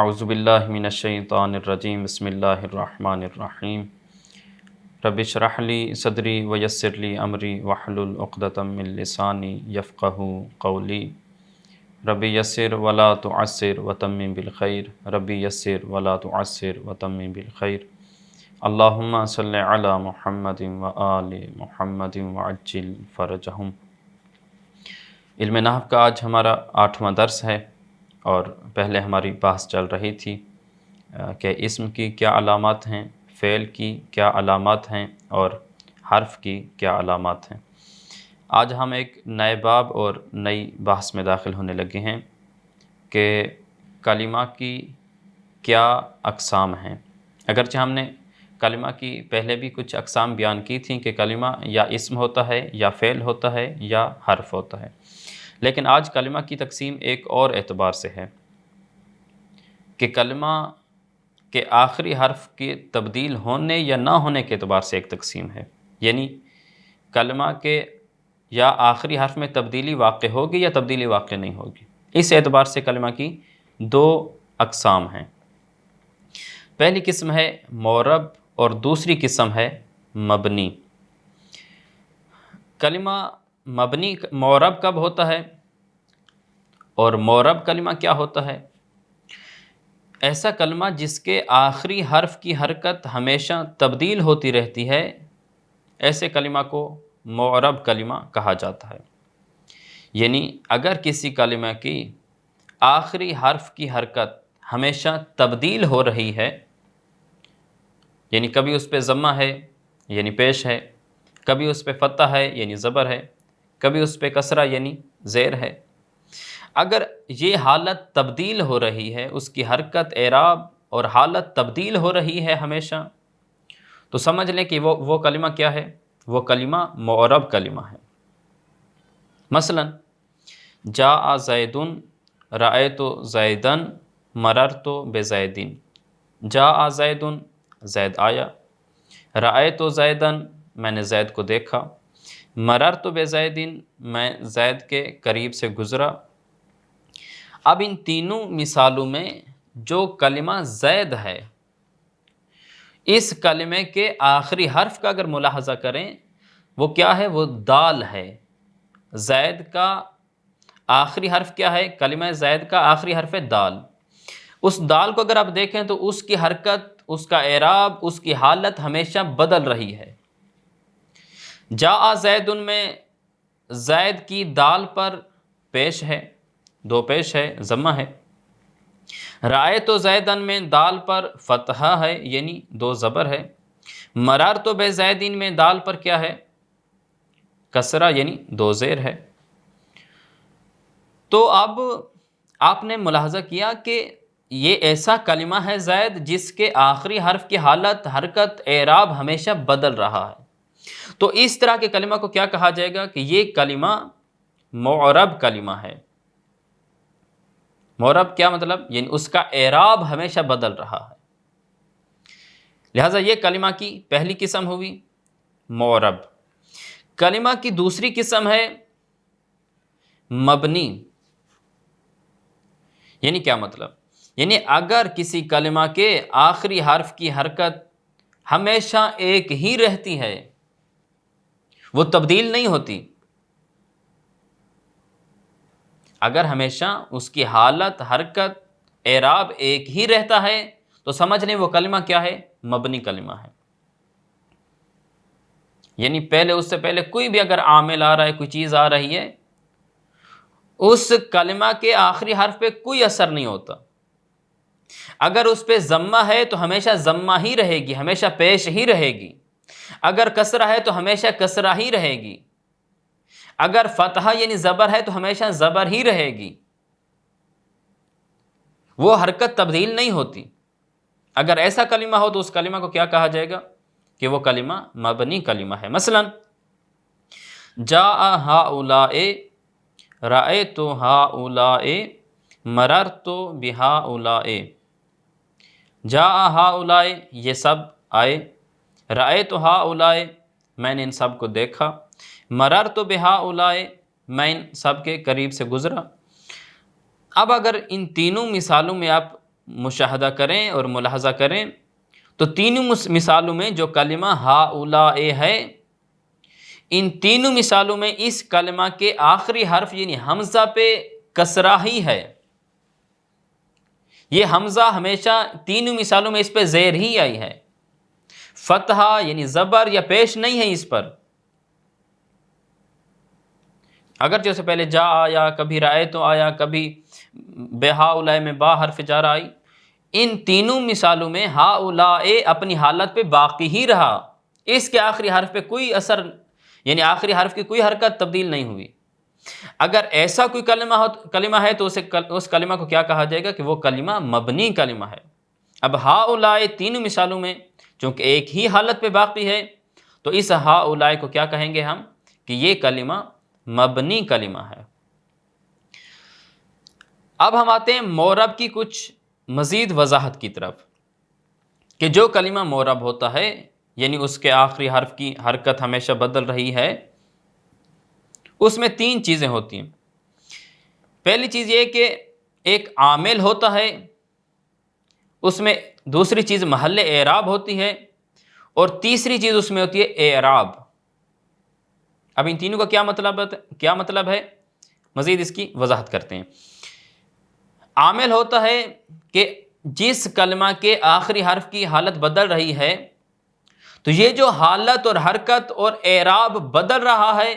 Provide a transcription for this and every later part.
اعوذ باللہ من الشیطان الرجیم بسم اللہ الرحمن الرحیم رب اشرح لی صدری ویسر لی امری واحلل عقدۃ من لسانی یفقہوا قولی رب یسر ولا تعسر وتمم بالخیر رب یسر ولا تعسر وتمم بالخیر اللہم صلی علی محمد وآل محمد وعجل فرجہم۔ علم نحو کا آج ہمارا 8واں درس ہے، اور پہلے ہماری بحث چل رہی تھی کہ اسم کی کیا علامات ہیں، فعل کی کیا علامات ہیں، اور حرف کی کیا علامات ہیں۔ آج ہم ایک نئے باب اور نئی بحث میں داخل ہونے لگے ہیں کہ کلمہ کی کیا اقسام ہیں۔ اگرچہ ہم نے کلمہ کی پہلے بھی کچھ اقسام بیان کی تھیں کہ کلمہ یا اسم ہوتا ہے یا فعل ہوتا ہے یا حرف ہوتا ہے، لیکن آج کلمہ کی تقسیم ایک اور اعتبار سے ہے کہ کلمہ کے آخری حرف کے تبدیل ہونے یا نہ ہونے کے اعتبار سے ایک تقسیم ہے، یعنی کلمہ کے یا آخری حرف میں تبدیلی واقع ہوگی یا تبدیلی واقع نہیں ہوگی، اس اعتبار سے کلمہ کی دو اقسام ہیں۔ پہلی قسم ہے معرب اور دوسری قسم ہے مبنی۔ کلمہ مبنی معرب کب ہوتا ہے اور معرب کلمہ کیا ہوتا ہے؟ ایسا کلمہ جس کے آخری حرف کی حرکت ہمیشہ تبدیل ہوتی رہتی ہے، ایسے کلمہ کو معرب کلمہ کہا جاتا ہے۔ یعنی اگر کسی کلمہ کی آخری حرف کی حرکت ہمیشہ تبدیل ہو رہی ہے، یعنی کبھی اس پہ ضمہ ہے یعنی پیش ہے، کبھی اس پہ فتح ہے یعنی زبر ہے، کبھی اس پہ کسرہ یعنی زیر ہے، اگر یہ حالت تبدیل ہو رہی ہے، اس کی حرکت اعراب اور حالت تبدیل ہو رہی ہے ہمیشہ، تو سمجھ لیں کہ وہ کلمہ کیا ہے؟ وہ کلمہ معرب کلمہ ہے۔ مثلا جاء زید رأیت زیدا مررت بزید۔ جاء زید، زید آیا، رأیت زیدا، میں نے زید کو دیکھا، مررت بزید، میں زید کے قریب سے گزرا۔ اب ان تینوں مثالوں میں جو کلمہ زید ہے، اس کلمے کے آخری حرف کا اگر ملاحظہ کریں، وہ کیا ہے؟ وہ دال ہے۔ زید کا آخری حرف کیا ہے؟ کلمہ زید کا آخری حرف ہے دال۔ اس دال کو اگر آپ دیکھیں تو اس کی حرکت، اس کا اعراب، اس کی حالت ہمیشہ بدل رہی ہے۔ جاء زید میں زید کی دال پر پیش ہے، دو پیش ہے، ضمہ ہے۔ رأیت زیدن میں دال پر فتحہ ہے یعنی دو زبر ہے۔ مررت بزیدن میں دال پر کیا ہے؟ کسرہ یعنی دو زیر ہے۔ تو اب آپ نے ملاحظہ کیا کہ یہ ایسا کلمہ ہے زید جس کے آخری حرف کی حالت، حرکت، اعراب ہمیشہ بدل رہا ہے۔ تو اس طرح کے کلمہ کو کیا کہا جائے گا کہ یہ کلمہ معرب کلمہ ہے۔ معرب کیا مطلب؟ یعنی اس کا اعراب ہمیشہ بدل رہا ہے۔ لہٰذا یہ کلمہ کی پہلی قسم ہوئی معرب۔ کلمہ کی دوسری قسم ہے مبنی۔ یعنی کیا مطلب؟ یعنی اگر کسی کلمہ کے آخری حرف کی حرکت ہمیشہ ایک ہی رہتی ہے، وہ تبدیل نہیں ہوتی، اگر ہمیشہ اس کی حالت، حرکت، اعراب ایک ہی رہتا ہے، تو سمجھ لیں وہ کلمہ کیا ہے؟ مبنی کلمہ ہے۔ یعنی اس سے پہلے کوئی بھی اگر عامل آ رہا ہے، کوئی چیز آ رہی ہے، اس کلمہ کے آخری حرف پہ کوئی اثر نہیں ہوتا۔ اگر اس پہ ضمہ ہے تو ہمیشہ ضمہ ہی رہے گی، ہمیشہ پیش ہی رہے گی۔ اگر کسرہ ہے تو ہمیشہ کسرہ ہی رہے گی۔ اگر فتحہ یعنی زبر ہے تو ہمیشہ زبر ہی رہے گی، وہ حرکت تبدیل نہیں ہوتی۔ اگر ایسا کلمہ ہو تو اس کلمہ کو کیا کہا جائے گا کہ وہ کلمہ مبنی کلمہ ہے۔ مثلا جاء ہؤلاء رأیت ہؤلاء مررت بہؤلاء۔ جاء ہؤلاء، یہ سب آئے، رأیت ہؤلاء، میں نے ان سب کو دیکھا، مررت بہؤلاء، میں ان سب کے قریب سے گزرا۔ اب اگر ان تینوں مثالوں میں آپ مشاہدہ کریں اور ملاحظہ کریں تو تینوں مثالوں میں جو کلمہ ہؤلاء ہے، ان تینوں مثالوں میں اس کلمہ کے آخری حرف یعنی حمزہ پہ کسرہ ہی ہے۔ یہ حمزہ ہمیشہ تینوں مثالوں میں اس پہ زیر ہی آئی ہے، فتحہ یعنی زبر یا پیش نہیں ہے اس پر۔ اگرچہ اس سے پہلے جا آیا، کبھی رأیت آیا، کبھی بے ہؤلاء میں با حرف جر آئی، ان تینوں مثالوں میں ہؤلاء اپنی حالت پہ باقی ہی رہا، اس کے آخری حرف پہ کوئی اثر یعنی آخری حرف کی کوئی حرکت تبدیل نہیں ہوئی۔ اگر ایسا کوئی کلمہ ہے تو اس کلمہ کو کیا کہا جائے گا کہ وہ کلمہ مبنی کلمہ ہے۔ اب ہؤلاء تینوں مثالوں میں چونکہ ایک ہی حالت پہ باقی ہے تو اس ہؤلاء کو کیا کہیں گے ہم کہ یہ کلمہ مبنی کلمہ ہے۔ اب ہم آتے ہیں معرب کی کچھ مزید وضاحت کی طرف کہ جو کلمہ معرب ہوتا ہے یعنی اس کے آخری حرف کی حرکت ہمیشہ بدل رہی ہے، اس میں تین چیزیں ہوتی ہیں۔ پہلی چیز یہ کہ ایک عامل ہوتا ہے، اس میں دوسری چیز محل اعراب ہوتی ہے، اور تیسری چیز اس میں ہوتی ہے اعراب۔ اب ان تینوں کا کیا مطلب ہے مزید اس کی وضاحت کرتے ہیں۔ عامل ہوتا ہے کہ جس کلمہ کے آخری حرف کی حالت بدل رہی ہے تو یہ جو حالت اور حرکت اور اعراب بدل رہا ہے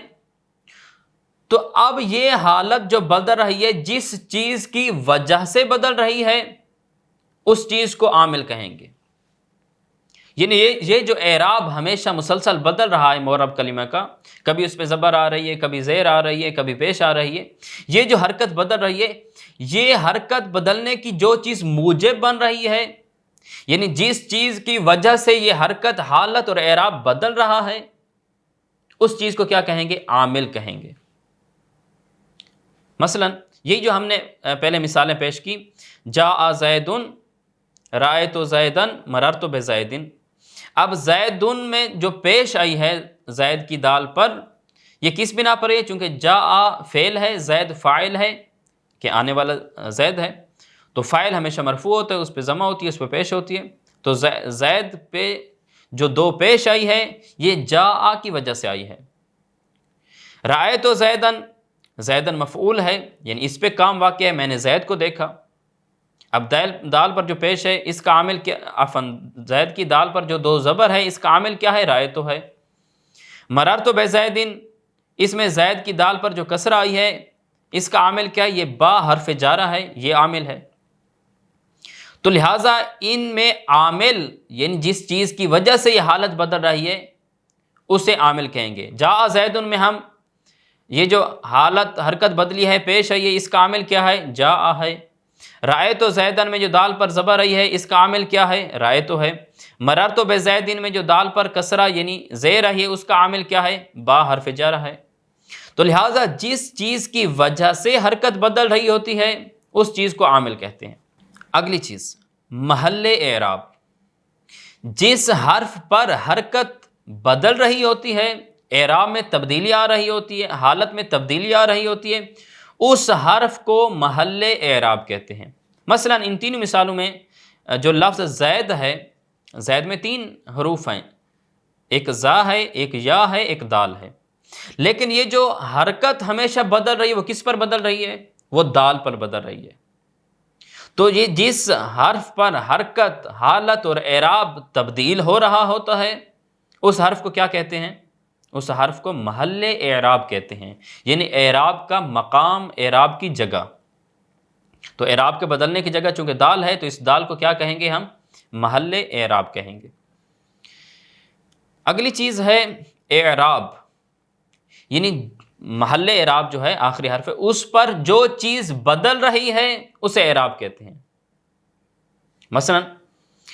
تو اب یہ حالت جو بدل رہی ہے جس چیز کی وجہ سے بدل رہی ہے اس چیز کو عامل کہیں گے۔ یعنی یہ جو اعراب ہمیشہ مسلسل بدل رہا ہے معرب کلمہ کا، کبھی اس پہ زبر آ رہی ہے، کبھی زیر آ رہی ہے، کبھی پیش آ رہی ہے، یہ جو حرکت بدل رہی ہے، یہ حرکت بدلنے کی جو چیز موجب بن رہی ہے یعنی جس چیز کی وجہ سے یہ حرکت، حالت اور اعراب بدل رہا ہے اس چیز کو کیا کہیں گے؟ عامل کہیں گے۔ مثلا یہ جو ہم نے پہلے مثالیں پیش کی، جاء زید، رأیت زیدا، مررت بزید۔ اب زیدن میں جو پیش آئی ہے زید کی دال پر، یہ کس بنا پر ہے؟ چونکہ جاء فعل ہے، زید فاعل ہے کہ آنے والا زید ہے، تو فاعل ہمیشہ مرفوع ہوتا ہے، اس پہ ضمہ ہوتی ہے، اس پہ پیش ہوتی ہے، تو زید پہ جو دو پیش آئی ہے یہ جاء کی وجہ سے آئی ہے۔ رأیت زیدن، زیدن مفعول ہے یعنی اس پہ کام واقع ہے، میں نے زید کو دیکھا۔ اب دال پر جو پیش ہے اس کا عامل کیا، زید کی دال پر جو دو زبر ہے اس کا عامل کیا ہے؟ رأیت ہے۔ مررت بزیدن، اس میں زید کی دال پر جو کسرہ آئی ہے اس کا عامل کیا ہے؟ یہ با حرف جارہ ہے، یہ عامل ہے۔ تو لہٰذا ان میں عامل یعنی جس چیز کی وجہ سے یہ حالت بدل رہی ہے اسے عامل کہیں گے۔ جاء زیدن میں ہم یہ جو حالت حرکت بدلی ہے، پیش ہے، یہ اس کا عامل کیا ہے؟ جاء ہے۔ رأیت زیدن میں جو دال پر زبر آئی ہے اس کا عامل کیا ہے؟ رأیت ہے۔ مررت بزیدن میں جو دال پر کسرہ یعنی زیر آئی ہے اس کا عامل کیا ہے؟ با حرف جر ہے۔ تو لہٰذا جس چیز کی وجہ سے حرکت بدل رہی ہوتی ہے اس چیز کو عامل کہتے ہیں۔ اگلی چیز محل اعراب، جس حرف پر حرکت بدل رہی ہوتی ہے، اعراب میں تبدیلی آ رہی ہوتی ہے، حالت میں تبدیلی آ رہی ہوتی ہے، اس حرف کو محل اعراب کہتے ہیں۔ مثلا ان تینوں مثالوں میں جو لفظ زید ہے، زید میں تین حروف ہیں، ایک زا ہے، ایک یا ہے، ایک دال ہے، لیکن یہ جو حرکت ہمیشہ بدل رہی ہے وہ کس پر بدل رہی ہے؟ وہ دال پر بدل رہی ہے۔ تو یہ جس حرف پر حرکت، حالت اور اعراب تبدیل ہو رہا ہوتا ہے اس حرف کو کیا کہتے ہیں؟ اس حرف کو محل اعراب کہتے ہیں، یعنی اعراب کا مقام، اعراب کی جگہ۔ تو اعراب کے بدلنے کی جگہ چونکہ دال ہے تو اس دال کو کیا کہیں گے ہم؟ محل اعراب کہیں گے۔ اگلی چیز ہے اعراب، یعنی محل اعراب جو ہے آخری حرف ہے اس پر جو چیز بدل رہی ہے اسے اعراب کہتے ہیں۔ مثلا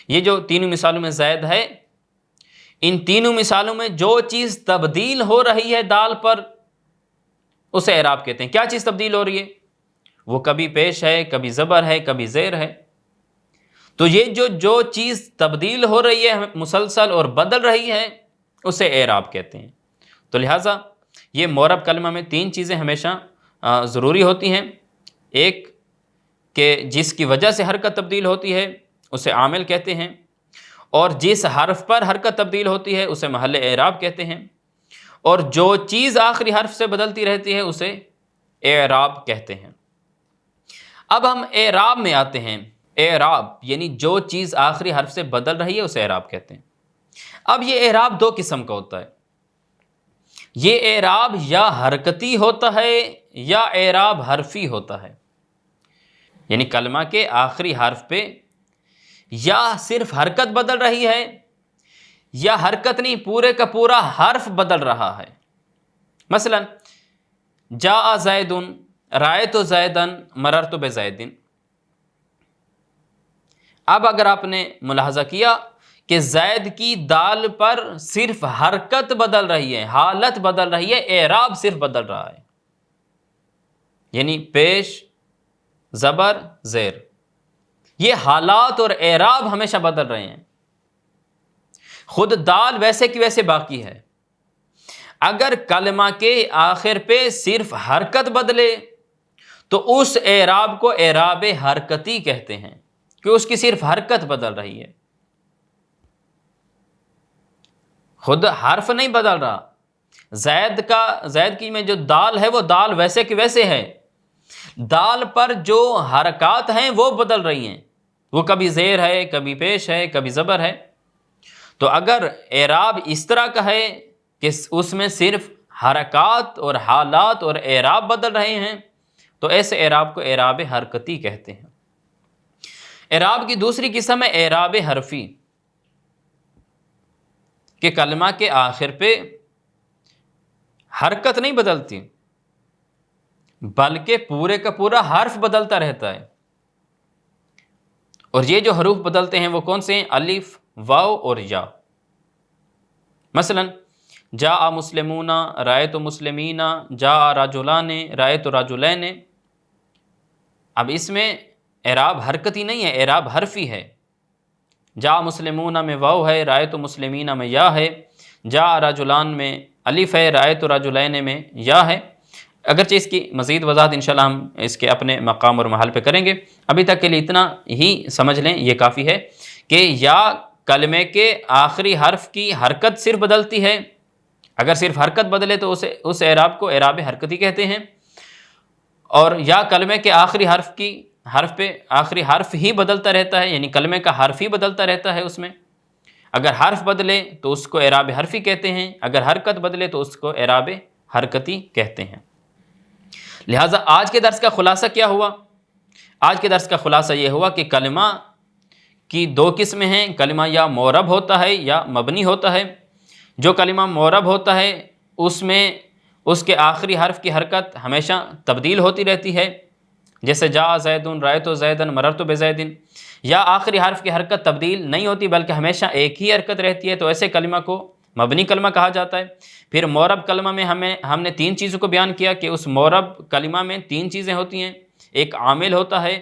یہ جو تینوں مثالوں میں زید ہے، ان تینوں مثالوں میں جو چیز تبدیل ہو رہی ہے دال پر اسے اعراب کہتے ہیں۔ کیا چیز تبدیل ہو رہی ہے؟ وہ کبھی پیش ہے، کبھی زبر ہے، کبھی زیر ہے۔ تو یہ جو چیز تبدیل ہو رہی ہے مسلسل اور بدل رہی ہے اسے اعراب کہتے ہیں۔ تو لہٰذا یہ معرب کلمہ میں تین چیزیں ہمیشہ ضروری ہوتی ہیں۔ ایک کہ جس کی وجہ سے حرکت تبدیل ہوتی ہے اسے عامل کہتے ہیں، اور جس حرف پر حرکت تبدیل ہوتی ہے اسے محل اعراب کہتے ہیں، اور جو چیز آخری حرف سے بدلتی رہتی ہے اسے اعراب کہتے ہیں۔ اب ہم اعراب میں آتے ہیں۔ اعراب یعنی جو چیز آخری حرف سے بدل رہی ہے اسے اعراب کہتے ہیں۔ اب یہ اعراب دو قسم کا ہوتا ہے۔ یہ اعراب یا حرکتی ہوتا ہے یا اعراب حرفی ہوتا ہے، یعنی کلمہ کے آخری حرف پہ یا صرف حرکت بدل رہی ہے یا حرکت نہیں، پورے کا پورا حرف بدل رہا ہے۔ مثلا جاء زید، رأیت زیدن، مررت بزید۔ اب اگر آپ نے ملاحظہ کیا کہ زید کی دال پر صرف حرکت بدل رہی ہے، حالت بدل رہی ہے، اعراب صرف بدل رہا ہے، یعنی پیش زبر زیر، یہ حالات اور اعراب ہمیشہ بدل رہے ہیں، خود دال ویسے کی ویسے باقی ہے۔ اگر کلمہ کے آخر پہ صرف حرکت بدلے تو اس اعراب کو اعراب حرکتی کہتے ہیں، کہ اس کی صرف حرکت بدل رہی ہے، خود حرف نہیں بدل رہا۔ زید کی میں جو دال ہے وہ دال ویسے کی ویسے ہے، دال پر جو حرکات ہیں وہ بدل رہی ہیں، وہ کبھی زیر ہے، کبھی پیش ہے، کبھی زبر ہے۔ تو اگر اعراب اس طرح کا ہے کہ اس میں صرف حرکات اور حالات اور اعراب بدل رہے ہیں تو ایسے اعراب کو اعراب حرکتی کہتے ہیں۔ اعراب کی دوسری قسم ہے اعراب حرفی، کہ کلمہ کے آخر پہ حرکت نہیں بدلتی بلکہ پورے کا پورا حرف بدلتا رہتا ہے، اور یہ جو حروف بدلتے ہیں وہ کون سے ہیں؟ الف، واو اور یا۔ مثلا جاء مسلمون، رأیت مسلمین، جاء رجلان، رأیت رجلین۔ اب اس میں اعراب حرکتی نہیں ہے، اعراب حرفی ہے۔ جاء مسلمون میں واو ہے، رأیت مسلمین میں یا ہے، جاء رجلان میں الف ہے، رأیت رجلین میں یا ہے۔ اگرچہ اس کی مزید وضاحت انشاءاللہ ہم اس کے اپنے مقام اور محل پہ کریں گے، ابھی تک کے لیے اتنا ہی سمجھ لیں، یہ کافی ہے کہ یا کلمے کے آخری حرف کی حرکت صرف بدلتی ہے، اگر صرف حرکت بدلے تو اس اعراب کو اعراب حرکتی کہتے ہیں، اور یا کلمے کے آخری حرف پہ آخری حرف ہی بدلتا رہتا ہے، یعنی کلمے کا حرف ہی بدلتا رہتا ہے اس میں، اگر حرف بدلے تو اس کو اعراب حرفی کہتے ہیں، اگر حرکت بدلے تو اس کو اعراب حرکتی کہتے ہیں۔ لہٰذا آج کے درس کا خلاصہ کیا ہوا؟ آج کے درس کا خلاصہ یہ ہوا کہ کلمہ کی دو قسمیں ہیں، کلمہ یا معرب ہوتا ہے یا مبنی ہوتا ہے۔ جو کلمہ معرب ہوتا ہے اس میں اس کے آخری حرف کی حرکت ہمیشہ تبدیل ہوتی رہتی ہے، جیسے جاء زید، رأیت زیدن، مررت بزید۔ یا آخری حرف کی حرکت تبدیل نہیں ہوتی بلکہ ہمیشہ ایک ہی حرکت رہتی ہے، تو ایسے کلمہ کو مبنی کلمہ کہا جاتا ہے۔ پھر معرب کلمہ میں ہم نے تین چیزوں کو بیان کیا کہ اس معرب کلمہ میں تین چیزیں ہوتی ہیں، ایک عامل ہوتا ہے،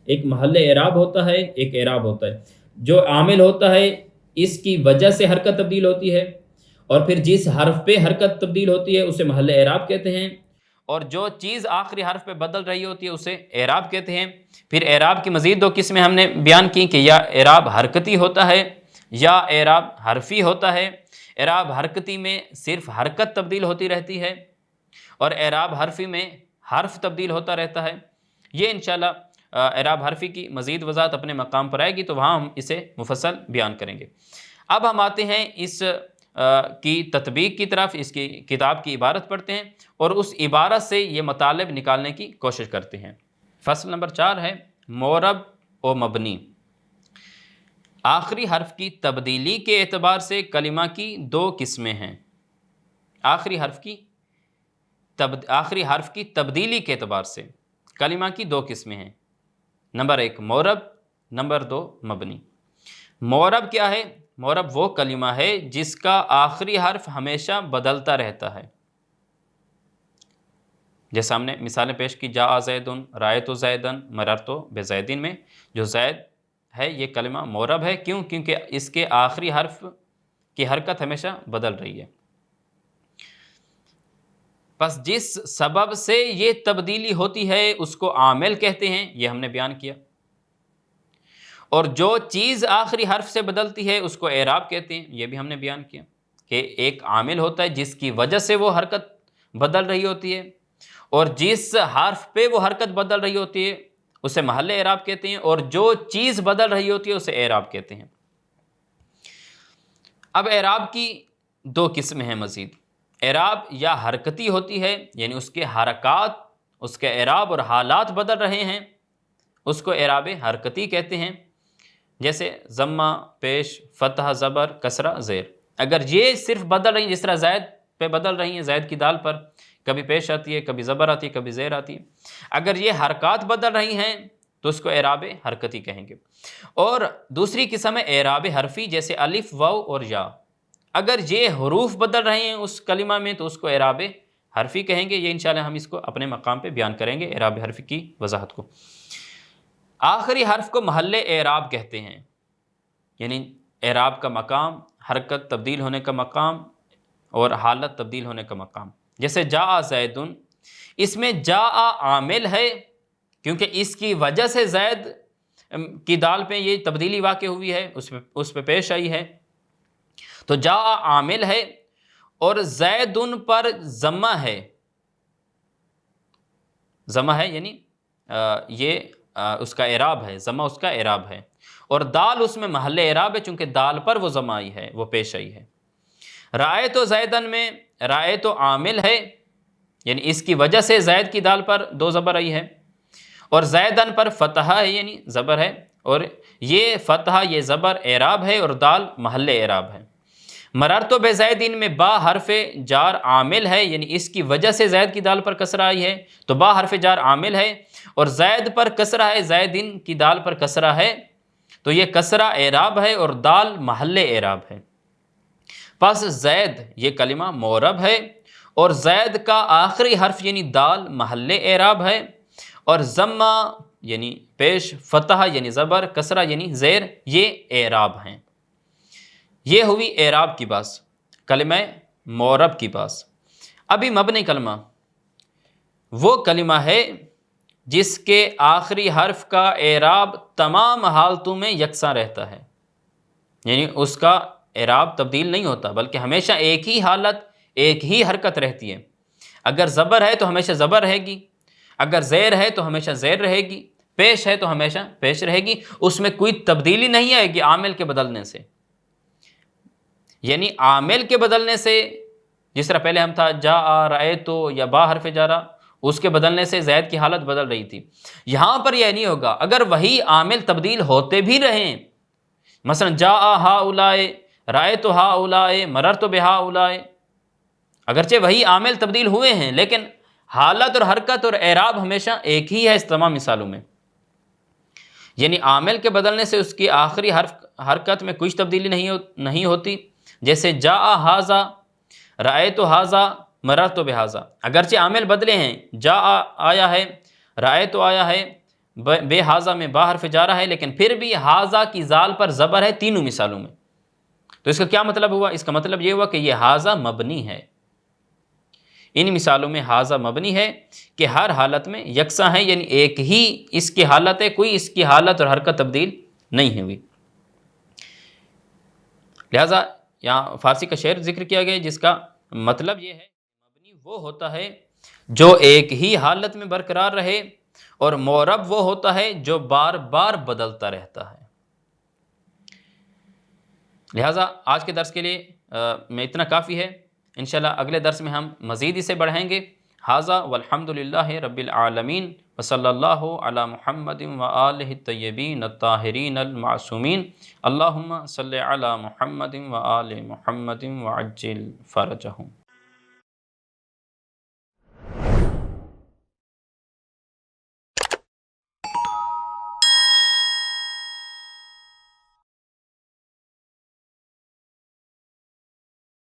ایک محل اعراب ہوتا ہے، ایک اعراب ہوتا ہے۔ جو عامل ہوتا ہے اس کی وجہ سے حرکت تبدیل ہوتی ہے، اور پھر جس حرف پہ حرکت تبدیل ہوتی ہے اسے محل اعراب کہتے ہیں، اور جو چیز آخری حرف پہ بدل رہی ہوتی ہے اسے اعراب کہتے ہیں۔ پھر اعراب کی مزید دو قسمیں ہم نے بیان کی کہ یا اعراب حرکتی ہوتا ہے یا اعراب حرفی ہوتا ہے۔ اعراب حرکتی میں صرف حرکت تبدیل ہوتی رہتی ہے، اور اعراب حرفی میں حرف تبدیل ہوتا رہتا ہے۔ یہ انشاءاللہ اعراب حرفی کی مزید وضاحت اپنے مقام پر آئے گی تو وہاں ہم اسے مفصل بیان کریں گے۔ اب ہم آتے ہیں اس کی تطبیق کی طرف، اس کی کتاب کی عبارت پڑھتے ہیں اور اس عبارت سے یہ مطالب نکالنے کی کوشش کرتے ہیں۔ فصل نمبر 4 ہے معرب و مبنی۔ آخری حرف کی تبدیلی کے اعتبار سے کلمہ کی دو قسمیں ہیں۔ آخری حرف کی تبدیلی کے اعتبار سے کلمہ کی دو قسمیں ہیں، نمبر 1 معرب، نمبر 2 مبنی۔ معرب کیا ہے؟ معرب وہ کلمہ ہے جس کا آخری حرف ہمیشہ بدلتا رہتا ہے، جیسے ہم نے مثالیں پیش کی، جاء زید، رأیت زیدن، مررت بزیدن میں جو زید ہے یہ کلمہ معرب ہے۔ کیوں؟ کیونکہ اس کے آخری حرف کی حرکت ہمیشہ بدل رہی ہے۔ پس جس سبب سے یہ تبدیلی ہوتی ہے اس کو عامل کہتے ہیں، یہ ہم نے بیان کیا، اور جو چیز آخری حرف سے بدلتی ہے اس کو اعراب کہتے ہیں، یہ بھی ہم نے بیان کیا کہ ایک عامل ہوتا ہے جس کی وجہ سے وہ حرکت بدل رہی ہوتی ہے، اور جس حرف پہ وہ حرکت بدل رہی ہوتی ہے اسے محل اعراب کہتے ہیں، اور جو چیز بدل رہی ہوتی ہے اسے اعراب کہتے ہیں۔ اب اعراب کی دو قسمیں ہیں مزید۔ اعراب یا حرکتی ہوتی ہے، یعنی اس کے حرکات، اس کے اعراب اور حالات بدل رہے ہیں، اس کو اعراب حرکتی کہتے ہیں، جیسے ضمہ، پیش، فتح، زبر، کسرہ، زیر۔ اگر یہ صرف بدل رہی ہیں، جس طرح زید پہ بدل رہی ہیں، زید کی دال پر کبھی پیش آتی ہے، کبھی زبر آتی ہے، کبھی زیر آتی ہے، اگر یہ حرکات بدل رہی ہیں تو اس کو اعراب حرکتی کہیں گے۔ اور دوسری قسم ہے اعراب حرفی، جیسے الف، واو اور یا۔ اگر یہ حروف بدل رہے ہیں اس کلمہ میں تو اس کو اعراب حرفی کہیں گے۔ یہ انشاءاللہ ہم اس کو اپنے مقام پہ بیان کریں گے، اعراب حرفی کی وضاحت کو۔ آخری حرف کو محل اعراب کہتے ہیں، یعنی اعراب کا مقام، حرکت تبدیل ہونے کا مقام اور حالت تبدیل ہونے کا مقام۔ جیسے جاء زیدن، اس میں جاء عامل ہے کیونکہ اس کی وجہ سے زید کی دال پہ یہ تبدیلی واقع ہوئی ہے، اس پہ پیش آئی ہے، تو جاء عامل ہے، اور زیدن پر ضمہ ہے، ضمہ ہے یعنی یہ اس کا اعراب ہے، ضمہ اس کا اعراب ہے، اور دال اس میں محل اعراب ہے چونکہ دال پر وہ ضمہ آئی ہے، وہ پیش آئی ہے۔ رأیت زیدن میں رأیت عامل ہے، یعنی اس کی وجہ سے زید کی دال پر دو زبر آئی ہے، اور زیدن پر فتح ہے یعنی زبر ہے، اور یہ فتح یہ زبر اعراب ہے اور دال محل اعراب ہے۔ مررت بزیدن میں با حرف جار عامل ہے، یعنی اس کی وجہ سے زید کی دال پر کسرہ آئی ہے تو با حرف جار عامل ہے، اور زید پر کسرہ ہے، زیدن کی دال پر کسرہ ہے تو یہ کسرہ اعراب ہے اور دال محل اعراب ہے۔ پس زید یہ کلمہ معرب ہے، اور زید کا آخری حرف یعنی دال محل اعراب ہے، اور ضمہ یعنی پیش، فتح یعنی زبر، کسرہ یعنی زیر یہ اعراب ہیں۔ یہ ہوئی اعراب کی بات، کلمہ معرب کی بات۔ ابھی مبنی کلمہ وہ کلمہ ہے جس کے آخری حرف کا اعراب تمام حالتوں میں یکساں رہتا ہے، یعنی اس کا اعراب تبدیل نہیں ہوتا بلکہ ہمیشہ ایک ہی حالت، ایک ہی حرکت رہتی ہے۔ اگر زبر ہے تو ہمیشہ زبر رہے گی، اگر زیر ہے تو ہمیشہ زیر رہے گی، پیش ہے تو ہمیشہ پیش رہے گی، اس میں کوئی تبدیلی نہیں آئے گی عامل کے بدلنے سے۔ یعنی عامل کے بدلنے سے، جس طرح پہلے ہم تھا جاء، رأیتو یا با حرف جارہ، اس کے بدلنے سے زید کی حالت بدل رہی تھی، یہاں پر یہ نہیں ہوگا۔ اگر وہی عامل تبدیل ہوتے بھی رہیں، مثلا جاء ہؤلاء، رأیت ہؤلاء، مررت بہؤلاء، اگرچہ وہی عامل تبدیل ہوئے ہیں لیکن حالت اور حرکت اور اعراب ہمیشہ ایک ہی ہے اس تمام مثالوں میں۔ یعنی عامل کے بدلنے سے اس کی آخری حرکت میں کچھ تبدیلی نہیں ہوتی، جیسے جاء ھذا، رأیت ھذا، مررت بھذا، اگرچہ عامل بدلے ہیں، جاء آیا ہے، رأیت آیا ہے، بے ھذا میں با حرف جارہ ہے، لیکن پھر بھی ھذا کی زال پر زبر ہے تینوں مثالوں میں۔ تو اس کا کیا مطلب ہوا؟ اس کا مطلب یہ ہوا کہ یہ ھذا مبنی ہے، ان مثالوں میں ھذا مبنی ہے کہ ہر حالت میں یکساں ہے، یعنی ایک ہی اس کی حالت ہے، کوئی اس کی حالت اور حرکت تبدیل نہیں ہوئی۔ لہٰذا یہاں فارسی کا شعر ذکر کیا گیا جس کا مطلب یہ ہے مبنی وہ ہوتا ہے جو ایک ہی حالت میں برقرار رہے، اور معرب وہ ہوتا ہے جو بار بار بدلتا رہتا ہے۔ لہٰذا آج کے درس کے لیے میں اتنا کافی ہے، انشاءاللہ اگلے درس میں ہم مزید اسے بڑھائیں گے۔ ھذا والحمد للہ رب العالمین، وصلی اللہ علی محمد وآلہ الطیبین الطاہرین المعصومین، اللہم صلی علی محمد وآل محمد وعجل فرجہم۔